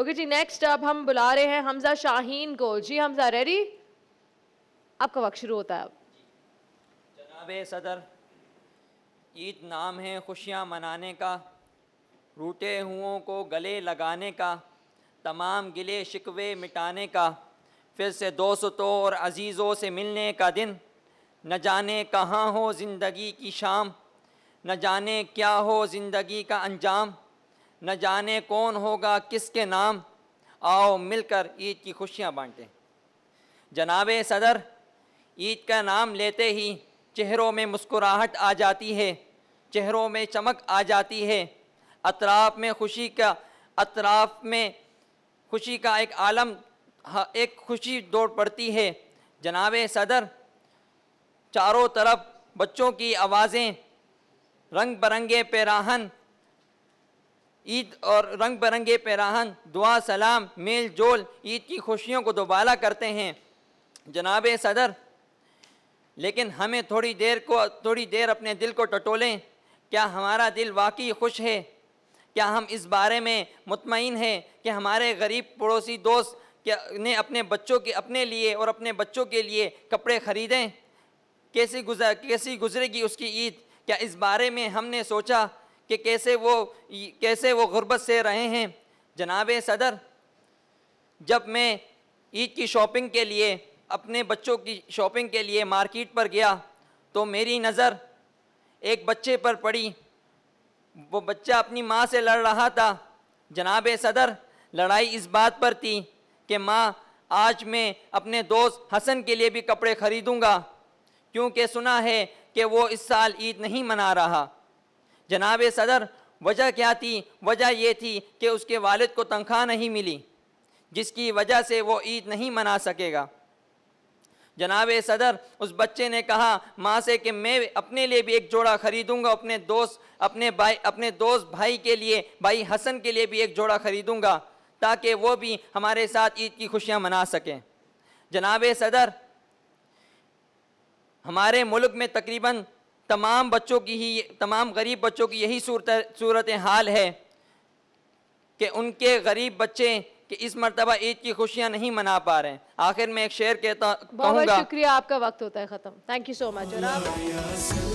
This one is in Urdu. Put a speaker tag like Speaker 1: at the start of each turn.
Speaker 1: اوکے جی نیکسٹ اب ہم بلا رہے ہیں حمزہ شاہین کو. جی حمزہ ریڈی؟ آپ کا وقت شروع ہوتا ہے اب.
Speaker 2: جناب صدر، عید نام ہے خوشیاں منانے کا، روٹے ہوں کو گلے لگانے کا، تمام گلے شکوے مٹانے کا، پھر سے دوستوں اور عزیزوں سے ملنے کا دن. نہ جانے کہاں ہو زندگی کی شام، نہ جانے کیا ہو زندگی کا انجام، نہ جانے کون ہوگا کس کے نام، آؤ مل کر عید کی خوشیاں بانٹیں. جناب صدر، عید کا نام لیتے ہی چہروں میں مسکراہٹ آ جاتی ہے، چہروں میں چمک آ جاتی ہے، اطراف میں خوشی کا ایک عالم، ایک خوشی دوڑ پڑتی ہے. جناب صدر، چاروں طرف بچوں کی آوازیں، رنگ برنگے پیراہن، عید اور رنگ برنگے پیراہن، دعا سلام میل جول عید کی خوشیوں کو دوبالا کرتے ہیں. جناب صدر، لیکن ہمیں تھوڑی دیر اپنے دل کو ٹٹولیں. کیا ہمارا دل واقعی خوش ہے؟ کیا ہم اس بارے میں مطمئن ہیں کہ ہمارے غریب پڑوسی دوست نے اپنے لیے اور اپنے بچوں کے لیے کپڑے خریدیں؟ کیسی گزرے گی اس کی عید؟ کیا اس بارے میں ہم نے سوچا کہ کیسے وہ غربت سے رہے ہیں؟ جناب صدر، جب میں عید کی شاپنگ کے لیے، اپنے بچوں کی شاپنگ کے لیے مارکیٹ پر گیا تو میری نظر ایک بچے پر پڑی. وہ بچہ اپنی ماں سے لڑ رہا تھا. جناب صدر، لڑائی اس بات پر تھی کہ ماں آج میں اپنے دوست حسن کے لیے بھی کپڑے خریدوں گا کیونکہ سنا ہے کہ وہ اس سال عید نہیں منا رہا. جناب صدر، وجہ کیا تھی؟ وجہ یہ تھی کہ اس کے والد کو تنخواہ نہیں ملی، جس کی وجہ سے وہ عید نہیں منا سکے گا. جناب صدر، اس بچے نے کہا ماں سے کہ میں اپنے لیے بھی ایک جوڑا خریدوں گا، اپنے دوست بھائی کے لیے، بھائی حسن کے لیے بھی ایک جوڑا خریدوں گا تاکہ وہ بھی ہمارے ساتھ عید کی خوشیاں منا سکیں. جناب صدر، ہمارے ملک میں تقریباً تمام غریب بچوں کی یہی صورت حال ہے کہ ان کے غریب بچے کہ اس مرتبہ عید کی خوشیاں نہیں منا پا رہے ہیں. آخر میں ایک شعر کہوں
Speaker 1: بہت
Speaker 2: گا.
Speaker 1: شکریہ، آپ کا وقت ہوتا ہے ختم. تھینک یو سو مچ جناب.